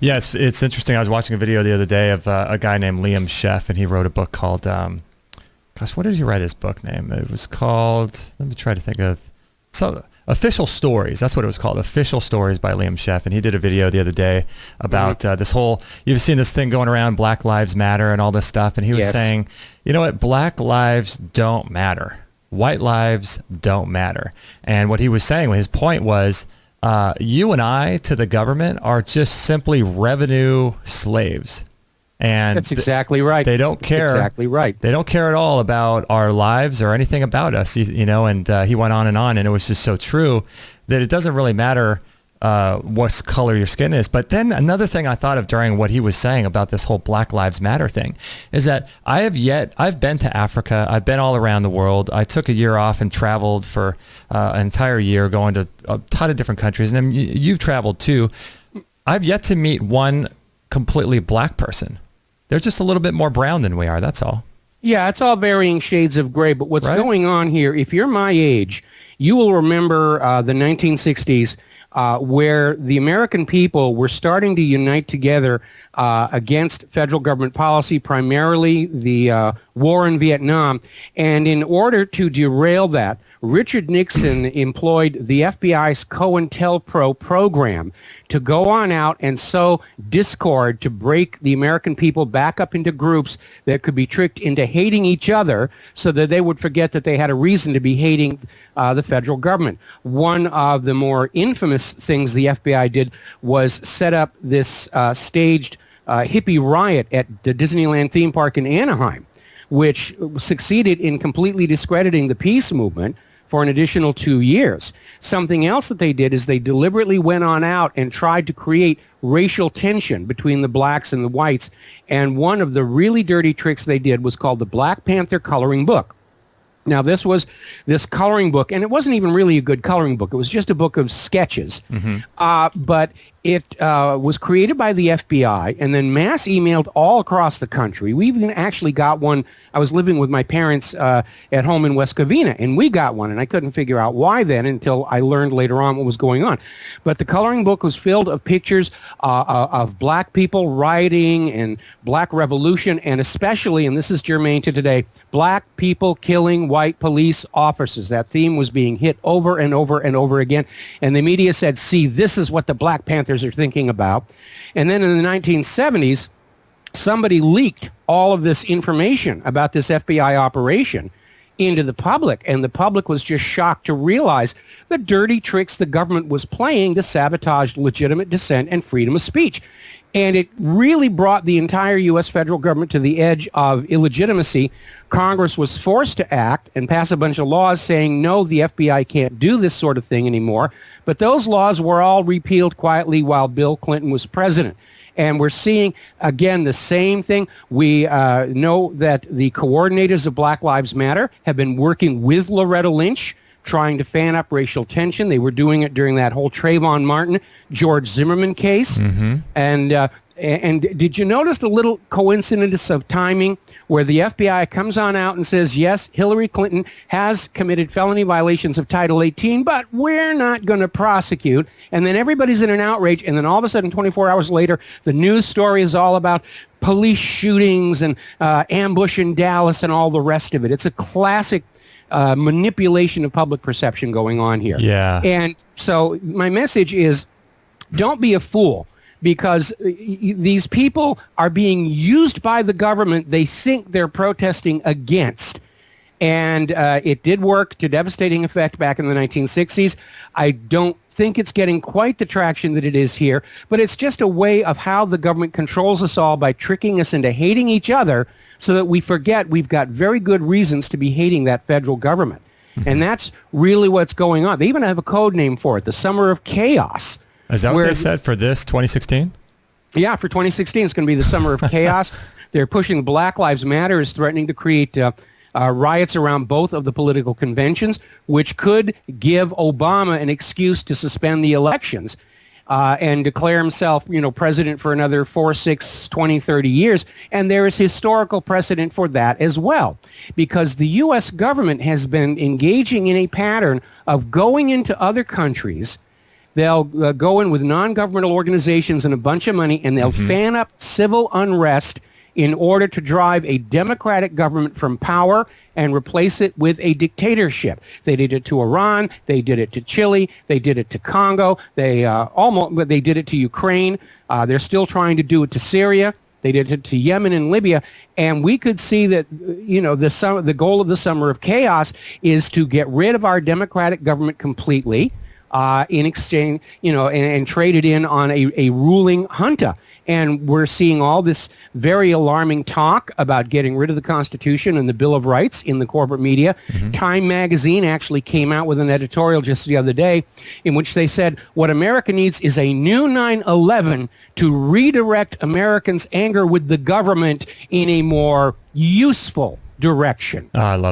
Yeah, it's interesting. I was watching a video the other day of a guy named Liam Sheff, and he wrote a book called, gosh, what did he write his book name? It was called, let me try to think of, Official Stories. That's what it was called, Official Stories by Liam Sheff. And he did a video the other day about this whole, you've seen this thing going around, Black Lives Matter and all this stuff. And he was saying, you know what, Black lives don't matter. White lives don't matter. And what he was saying, his point was, you and I to the government are just simply revenue slaves. And that's exactly right. They don't care. That's exactly right. They don't care at all about our lives or anything about us, you know, and he went on, and it was just so true that it doesn't really matter what color your skin is. But then another thing I thought of during what he was saying about this whole Black Lives Matter thing is that I've been to Africa. I've been all around the world. I took a year off and traveled for an entire year, going to a ton of different countries. And then you've traveled too. I've yet to meet one completely black person. They're just a little bit more brown than we are. That's all. Yeah, it's all varying shades of gray. But what's going on here, if you're my age, you will remember the 1960s where the American people were starting to unite together against federal government policy, primarily the war in Vietnam. And in order to derail that, Richard Nixon employed the FBI's COINTELPRO program to go on out and sow discord to break the American people back up into groups that could be tricked into hating each other so that they would forget that they had a reason to be hating the federal government. One of the more infamous things the FBI did was set up this staged hippie riot at the Disneyland theme park in Anaheim, which succeeded in completely discrediting the peace movement for an additional 2 years. Something else that they did is they deliberately went on out and tried to create racial tension between the blacks and the whites. And one of the really dirty tricks they did was called the Black Panther Coloring Book. Now, this was this coloring book, and it wasn't even really a good coloring book. It was just a book of sketches. But it was created by the FBI and then mass emailed all across the country. We even actually got one. I was living with my parents at home in West Covina, and we got one, and I couldn't figure out why then until I learned later on what was going on. But the coloring book was filled of pictures of black people rioting and black revolution, and especially, and this is germane to today, black people killing white police officers. That theme was being hit over and over and over again, and the media said, see, this is what the Black Panthers are thinking about. And then in the 1970s, somebody leaked all of this information about this FBI operation into the public, and the public was just shocked to realize the dirty tricks the government was playing to sabotage legitimate dissent and freedom of speech. And it really brought the entire U.S. federal government to the edge of illegitimacy. Congress was forced to act and pass a bunch of laws saying, no, the FBI can't do this sort of thing anymore. But those laws were all repealed quietly while Bill Clinton was president. And we're seeing, again, the same thing. We know that the coordinators of Black Lives Matter have been working with Loretta Lynch, trying to fan up racial tension. They were doing it during that whole Trayvon Martin, George Zimmerman case. And did you notice the little coincidence of timing where the FBI comes on out and says, yes, Hillary Clinton has committed felony violations of Title 18, but we're not going to prosecute. And then everybody's in an outrage. And then all of a sudden, 24 hours later, the news story is all about police shootings and ambush in Dallas and all the rest of it. It's a classic manipulation of public perception going on here. Yeah. And so my message is, don't be a fool, because these people are being used by the government they think they're protesting against. And it did work to devastating effect back in the 1960s. I don't think it's getting quite the traction that it is here, but it's just a way of how the government controls us all by tricking us into hating each other so that we forget we've got very good reasons to be hating that federal government. And that's really what's going on. They even have a code name for it, the Summer of Chaos. Is that what they said for this 2016? Yeah, for 2016, it's going to be the Summer of Chaos. They're pushing Black Lives Matter, is threatening to create riots around both of the political conventions, which could give Obama an excuse to suspend the elections and declare himself, president for another 4, 6, 20, 30 years. And there is historical precedent for that as well, because the U.S. government has been engaging in a pattern of going into other countries They'll go in with non-governmental organizations and a bunch of money, and they'll fan up civil unrest in order to drive a democratic government from power and replace it with a dictatorship. They did it to Iran. They did it to Chile. They did it to Congo. They did it to Ukraine. They're still trying to do it to Syria. They did it to Yemen and Libya. And we could see that, the goal of the Summer of Chaos is to get rid of our democratic government completely, in exchange, and trade it in on a ruling junta. And we're seeing all this very alarming talk about getting rid of the Constitution and the Bill of Rights in the corporate media. Time magazine actually came out with an editorial just the other day in which they said what America needs is a new 9/11 to redirect Americans' anger with the government in a more useful direction. I love